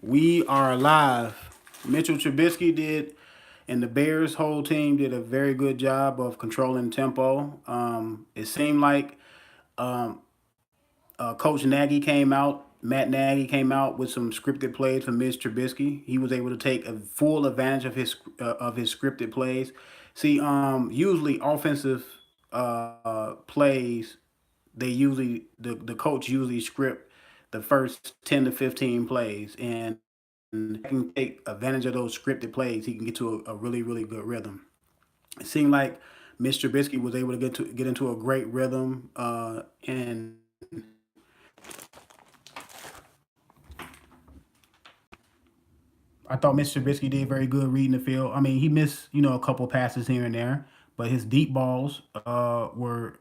We are live. Mitchell Trubisky did, and the Bears' whole team did a very good job of controlling tempo. It seemed like um, Coach Nagy came out, Matt Nagy came out with some scripted plays for Mitch Trubisky. He was able to take a full advantage of his scripted plays. See, usually offensive plays, the coach usually script the first 10 to 15 plays, and can take advantage of those scripted plays. He can get to a really good rhythm. It seemed like Mr. Trubisky was able to get into a great rhythm, and I thought Mr. Trubisky did very good reading the field. I mean, he missed a couple passes here and there, but his deep balls were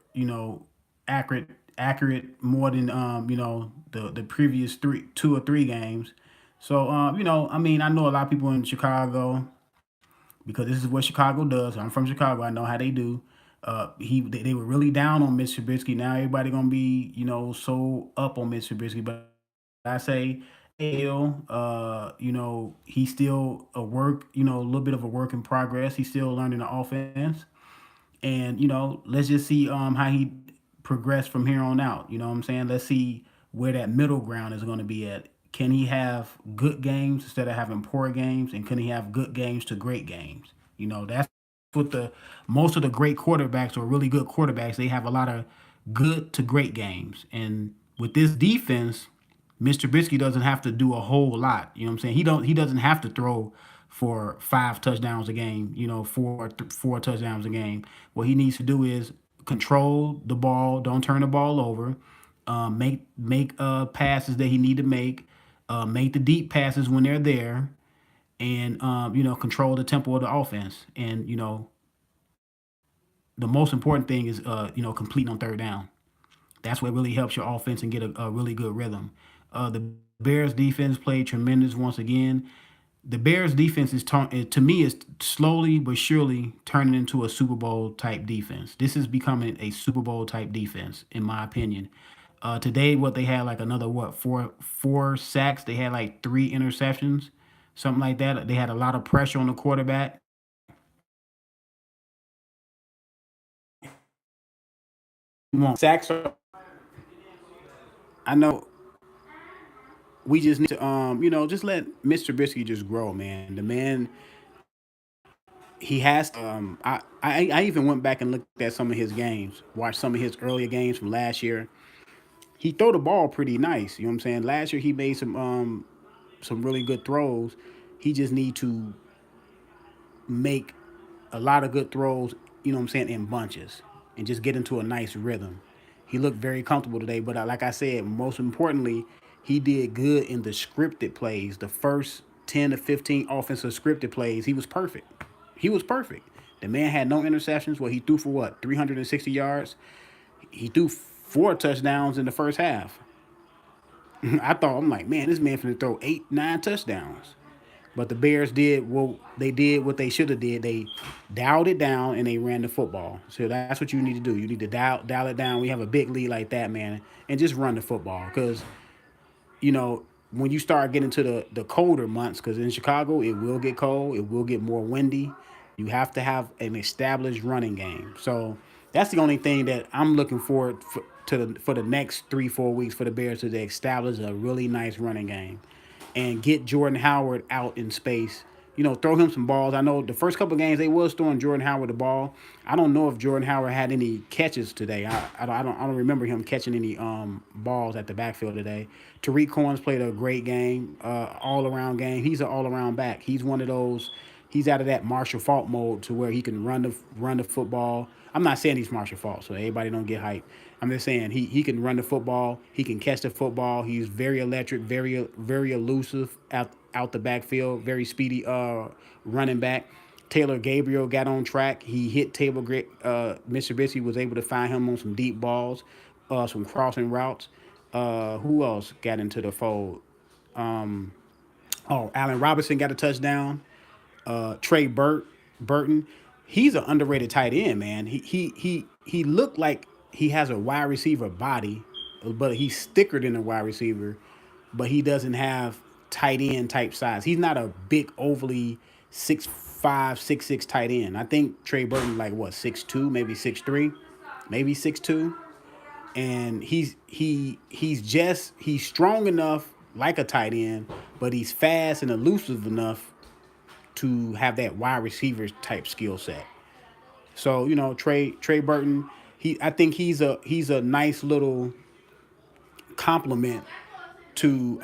accurate accurate more than the previous 2 or 3 games. So I mean, I know a lot of people in Chicago, because this is what Chicago does. I'm from Chicago. I know how they do. They were really down on Mr. Trubisky. Now everybody gonna be so up on Mr. Trubisky. But I say, hell, he's still a work. A little bit of a work in progress. He's still learning the offense, and let's just see how he progress from here on out. You know what I'm saying? Let's see where that middle ground is going to be at. Can he have good games instead of having poor games, and can he have good games to great games? That's what the most of the great quarterbacks, or really good quarterbacks, they have a lot of good to great games. And with this defense, Mr. Trubisky doesn't have to do a whole lot. You know what I'm saying? He doesn't have to throw for 5 touchdowns a game. Four touchdowns a game. What he needs to do is control the ball, don't turn the ball over, make passes that he need to make the deep passes when they're there, and control the tempo of the offense. And the most important thing is completing on third down. That's what really helps your offense and get a really good rhythm. The Bears defense played tremendous once again. The Bears defense to me is slowly but surely turning into a Super Bowl type defense. This is becoming a Super Bowl type defense, in my opinion. Today, what they had, like another, four sacks. They had like 3 interceptions, something like that. They had a lot of pressure on the quarterback. Sacks. I know we just need to just let Mr. Trubisky just grow, man. The man, he has I even went back and looked at some of his games, watched some of his earlier games from last year. He throw the ball pretty nice. You know what I'm saying? Last year he made some really good throws. He just need to make a lot of good throws, what I'm saying, in bunches, and just get into a nice rhythm. He looked very comfortable today, but like I said, most importantly, he did good in the scripted plays. The first 10 to 15 offensive scripted plays, he was perfect. He was perfect. The man had no interceptions. Well, he threw for what, 360 yards? He threw 4 touchdowns in the first half. I'm like, man, this man finna throw 8, 9 touchdowns. But the Bears did what they should have did. They dialed it down and they ran the football. So that's what you need to do. You need to dial it down. We have a big lead like that, man, and just run the football. Because when you start getting to the colder months, because in Chicago it will get cold, it will get more windy. You have to have an established running game. So that's the only thing that I'm looking forward for the next 3 4 weeks for the Bears, to establish a really nice running game and get Jordan Howard out in space. Throw him some balls. I know the first couple of games they was throwing Jordan Howard the ball. I don't know if Jordan Howard had any catches today. I don't remember him catching any balls at the backfield today. Tariq Cohen's played a great game, all around game. He's an all around back. He's one of those. He's out of that Marshall Faulk mode to where he can run the football. I'm not saying he's Marshall Faulk, so everybody don't get hyped. I'm just saying he can run the football. He can catch the football. He's very electric, very elusive out the backfield. Very speedy running back. Taylor Gabriel got on track. He hit Mr. Trubisky was able to find him on some deep balls, some crossing routes. Who else got into the fold? Allen Robinson got a touchdown. Burton, he's an underrated tight end, man. He looked like he has a wide receiver body, but he's thicker than a wide receiver. But he doesn't have tight end type size. He's not a big overly 6'5", 6'6" tight end. I think Trey Burton like what 6'2", maybe 6'3", maybe 6'2", and he's strong enough like a tight end, but he's fast and elusive enough to have that wide receiver type skill set. So Trey Burton, I think he's a nice little compliment to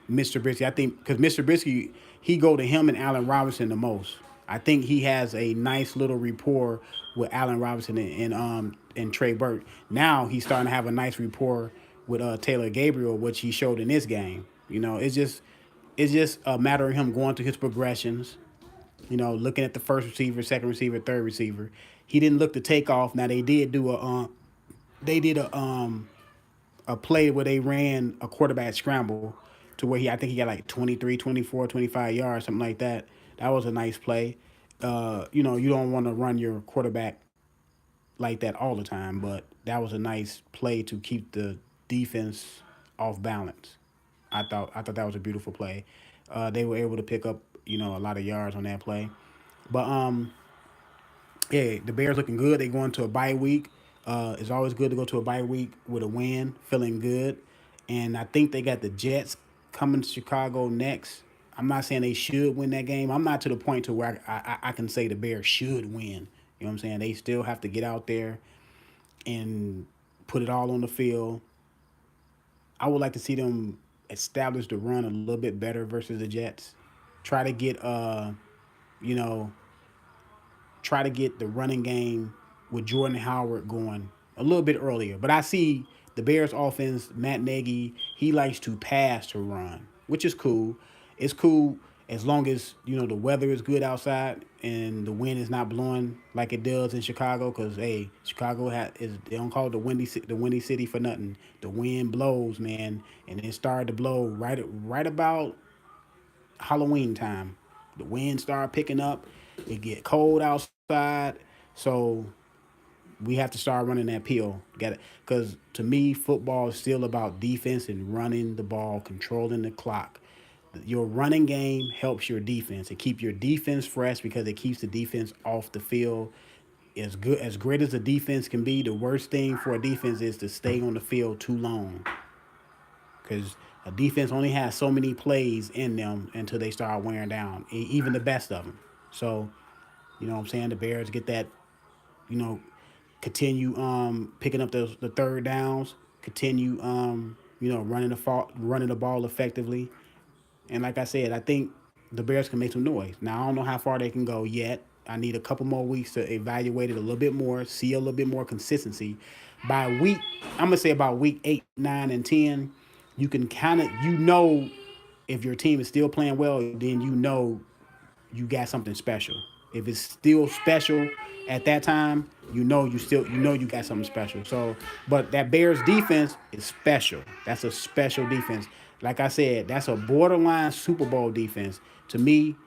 Mr. Trubisky. I think because Mr. Trubisky, he go to him and Allen Robinson the most. I think he has a nice little rapport with Allen Robinson and Trey Burke. Now he's starting to have a nice rapport with Taylor Gabriel, which he showed in this game. It's just a matter of him going through his progressions. Looking at the first receiver, second receiver, third receiver. He didn't look to take off. Now they did a play where they ran a quarterback scramble to where I think he got like 23, 24, 25 yards, something like that. That was a nice play. You don't want to run your quarterback like that all the time, but that was a nice play to keep the defense off balance. I thought that was a beautiful play. They were able to pick up a lot of yards on that play, but yeah, the Bears looking good. They going to a bye week. It's always good to go to a bye week with a win, feeling good. And I think they got the Jets coming to Chicago next. I'm not saying they should win that game. I'm not to the point to where I can say the Bears should win. You know what I'm saying? They still have to get out there and put it all on the field. I would like to see them establish the run a little bit better versus the Jets. Try to get you know, try to get the running game with Jordan Howard going a little bit earlier. But I see the Bears offense, Matt Nagy, he likes to pass to run, which is cool. It's cool as long as, the weather is good outside and the wind is not blowing like it does in Chicago. Because, hey, Chicago they don't call it the windy city for nothing. The wind blows, man, and it started to blow right about Halloween time. The wind started picking up. It get cold outside, so we have to start running that pill. Got it? Because to me, football is still about defense and running the ball, controlling the clock. Your running game helps your defense. It keeps your defense fresh because it keeps the defense off the field. As great as a defense can be, the worst thing for a defense is to stay on the field too long. Because a defense only has so many plays in them until they start wearing down, even the best of them. So, what I'm saying? The Bears get that, you know, continue picking up the third downs, continue running the ball effectively. And like I said, I think the Bears can make some noise. Now I don't know how far they can go yet. I need a couple more weeks to evaluate it a little bit more, see a little bit more consistency. By week, I'm gonna say about week 8, 9, and 10, you can kind of if your team is still playing well, then you got something special. If it's still special at that time, you got something special. So, but that Bears defense is special. That's a special defense. Like I said, that's a borderline Super Bowl defense. To me,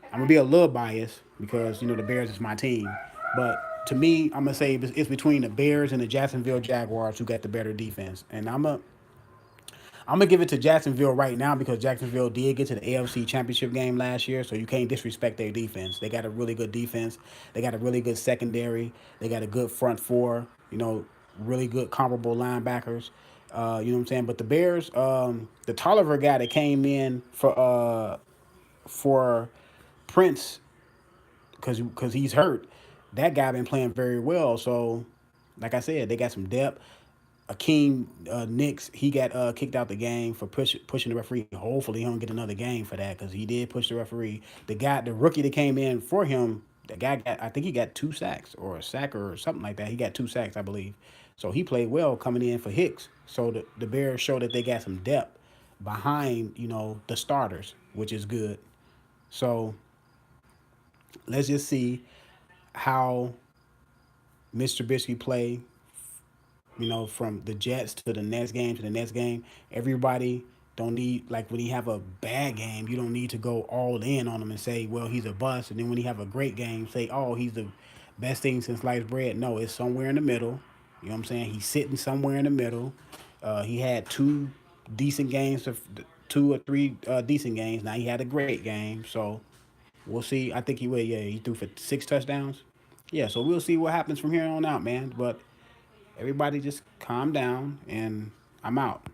I'm gonna be a little biased because the Bears is my team, but to me, I'm gonna say it's between the Bears and the Jacksonville Jaguars who got the better defense, and I'm gonna give it to Jacksonville right now because Jacksonville did get to the AFC Championship game last year, so you can't disrespect their defense. They got a really good defense. They got a really good secondary. They got a good front four. Really good comparable linebackers. You know what I'm saying? But the Bears, the Tolliver guy that came in for Prince because he's hurt. That guy been playing very well. So, like I said, they got some depth. Akeem Nicks, he got kicked out the game for pushing the referee. Hopefully, he don't get another game for that because he did push the referee. The rookie that came in for him, the guy I think he got 2 sacks or a sack or something like that. He got 2 sacks, I believe. So he played well coming in for Hicks. So the Bears show that they got some depth behind the starters, which is good. So let's just see how Mr. Trubisky play from the Jets to the next game to the next game. Everybody don't need, like when he have a bad game, you don't need to go all in on him and say, well, he's a bust. And then when he have a great game, say, oh, he's the best thing since sliced bread. No, it's somewhere in the middle. You know what I'm saying? He's sitting somewhere in the middle. He had 2 decent games, of 2 or 3 decent games. Now he had a great game, so we'll see. I think he will. Yeah, he threw for 6 touchdowns. Yeah, so we'll see what happens from here on out, man. But everybody just calm down, and I'm out.